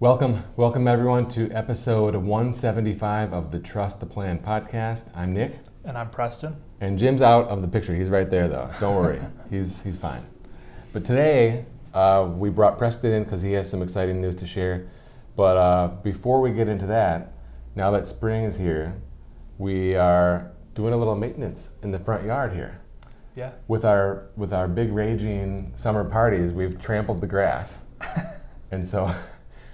Welcome everyone to episode 175 of the Trust the Plan podcast. I'm Nick. And I'm Preston. And Jim's out of the picture. He's right there though. Don't worry, he's fine. But today we brought Preston in because he has some exciting news to share. But before we get into that, now that spring is here, we are doing a little maintenance in the front yard here. Yeah. With our big raging summer parties, we've trampled the grass. And so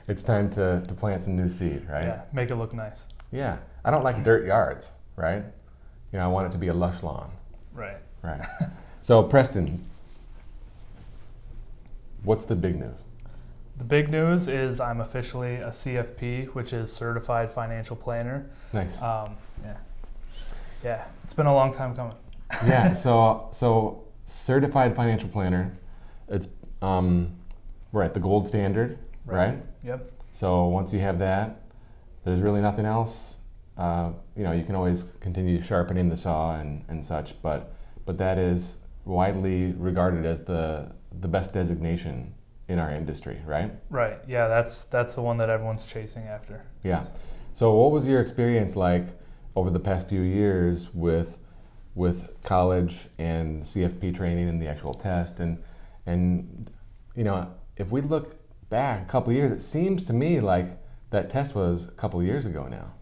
it's time to plant some new seed, right? Yeah, make it look nice. Yeah. I don't like dirt yards, right? You know, I want it to be a lush lawn. Right. Right. So, Preston, what's the big news? The big news is I'm officially a CFP, which is Certified Financial Planner. Nice. Yeah, it's been a long time coming. Yeah, so Certified Financial Planner, it's we're at the gold standard, right? Yep. So once you have that, there's really nothing else. You can always continue sharpening the saw and such, but that is widely regarded as the best designation in our industry, right? Right. Yeah, that's the one that everyone's chasing after. Yeah. So what was your experience like over the past few years with college and CFP training and the actual test? And you know, if we look back a couple of years, it seems to me like that test was a couple of years ago now.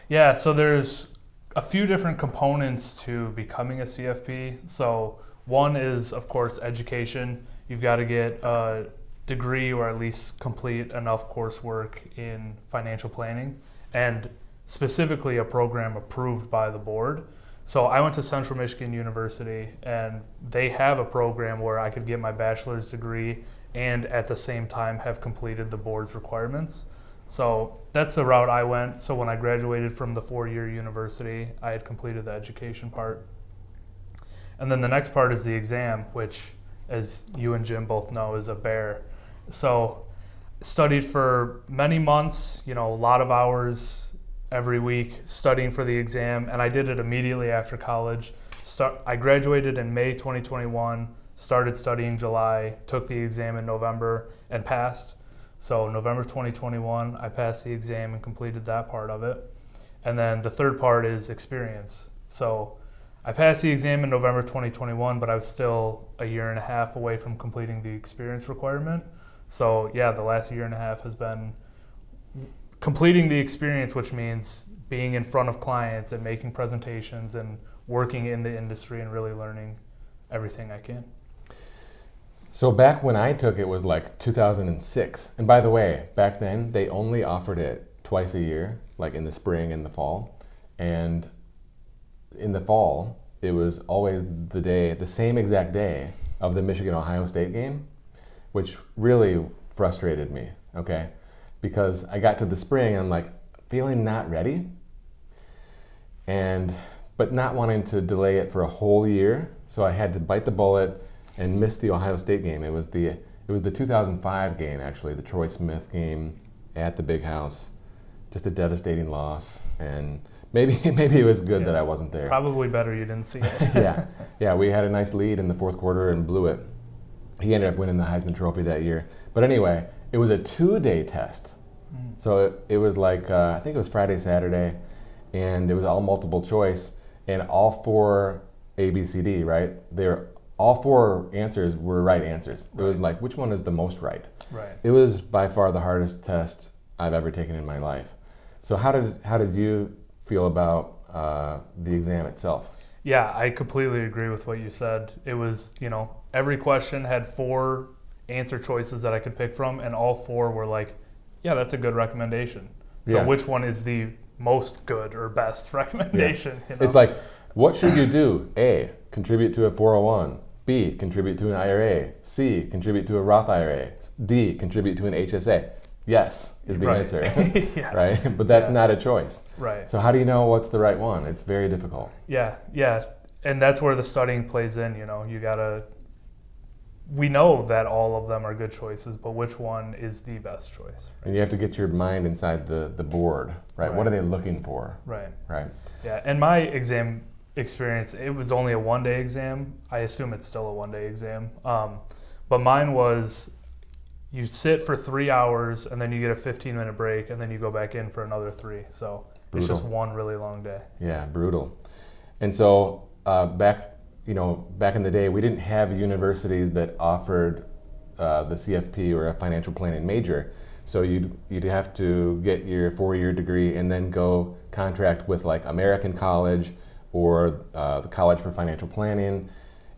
Yeah, so there's a few different components to becoming a CFP. So one is, of course, education. You've got to get a degree or at least complete enough coursework in financial planning, and specifically a program approved by the board. So I went to Central Michigan University, and they have a program where I could get my bachelor's degree and at the same time have completed the board's requirements. So that's the route I went. So when I graduated from the 4-year university, I had completed the education part. And then the next part is the exam, which, as you and Jim both know, is a bear. So studied for many months, a lot of hours every week studying for the exam, and I did it immediately after college. I graduated in May 2021, started studying July, took the exam in November, and passed. So November 2021, I passed the exam and completed that part of it. And then the third part is experience. So I passed the exam in November 2021, but I was still a year and a half away from completing the experience requirement. So yeah, the last year and a half has been completing the experience, which means being in front of clients and making presentations and working in the industry and really learning everything I can. So back when I took it was like 2006. And by the way, back then they only offered it twice a year, like in the spring and the fall. And in the fall, it was always the same exact day of the Michigan-Ohio State game, which really frustrated me, okay? Because I got to the spring and I'm like feeling not ready, but not wanting to delay it for a whole year. So I had to bite the bullet and miss the Ohio State game. It was the 2005 game, actually, the Troy Smith game at the Big House. Just a devastating loss, and maybe it was good that I wasn't there. Probably better you didn't see it. Yeah, we had a nice lead in the fourth quarter and blew it. He ended up winning the Heisman Trophy that year. But anyway, it was a 2-day test. So it was like, I think it was Friday, Saturday, and it was all multiple choice, and all 4 ABCD, right? All 4 answers were right answers. It was like, which one is the most right? Right. It was by far the hardest test I've ever taken in my life. So how did you feel about the exam itself? Yeah, I completely agree with what you said. It was, every question had 4 answer choices that I could pick from, and all 4 were like, yeah, that's a good recommendation. So which one is the most good or best recommendation? Yeah. It's like, what should you do? A, contribute to a 401. B, contribute to an IRA. C, contribute to a Roth IRA. D, contribute to an HSA. Yes is the answer, Yeah. Right? But that's not a choice. Right. So how do you know what's the right one? It's very difficult. Yeah, and that's where the studying plays in. We know that all of them are good choices, but which one is the best choice? Right? And you have to get your mind inside the board, right? What are they looking for? Right. Yeah, and my exam experience, it was only a 1-day exam. I assume it's still a 1-day exam. But mine was you sit for 3 hours and then you get a 15-minute break and then you go back in for another 3. So it's just one really long day. Yeah, brutal. And so back in the day, we didn't have universities that offered the CFP or a financial planning major. So you'd have to get your 4-year degree and then go contract with like American College or the College for Financial Planning.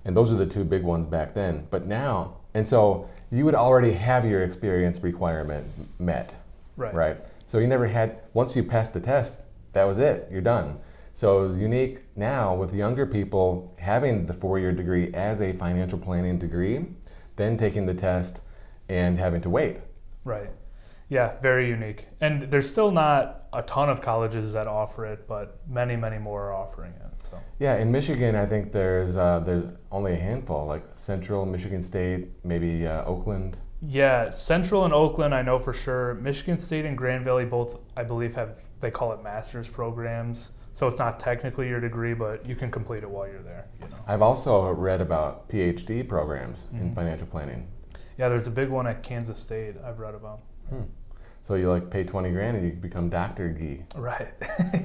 And those are the two big ones back then. But now, and so you would already have your experience requirement met, right? So you never had, once you passed the test, that was it, you're done. So it's unique now with younger people having the 4-year degree as a financial planning degree, then taking the test and having to wait. Right. Yeah, very unique. And there's still not a ton of colleges that offer it, but many, many more are offering it. So yeah, in Michigan, I think there's only a handful, like Central, Michigan State, maybe Oakland. Yeah, Central and Oakland, I know for sure. Michigan State and Grand Valley both, I believe, they call it master's programs. So it's not technically your degree, but you can complete it while you're there. I've also read about PhD programs in financial planning. Yeah, there's a big one at Kansas State I've read about. So you like pay $20,000 and you can become Dr. Gee. Right.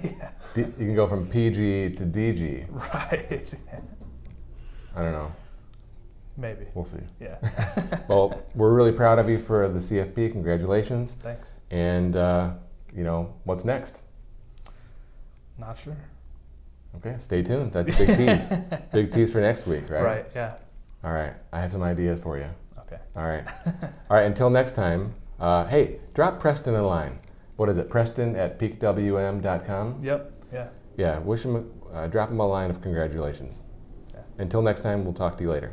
Yeah. You can go from PG to DG. Right. I don't know. Maybe. We'll see. Yeah. Well, we're really proud of you for the CFP. Congratulations. Thanks. And, what's next? Not sure. Okay, stay tuned. That's a big tease. Big tease for next week, right? Right, yeah. All right, I have some ideas for you. Okay. All right. All right, until next time, hey, drop Preston a line. What is it, preston@peakwm.com? Yep, yeah. Yeah, drop him a line of congratulations. Yeah. Until next time, we'll talk to you later.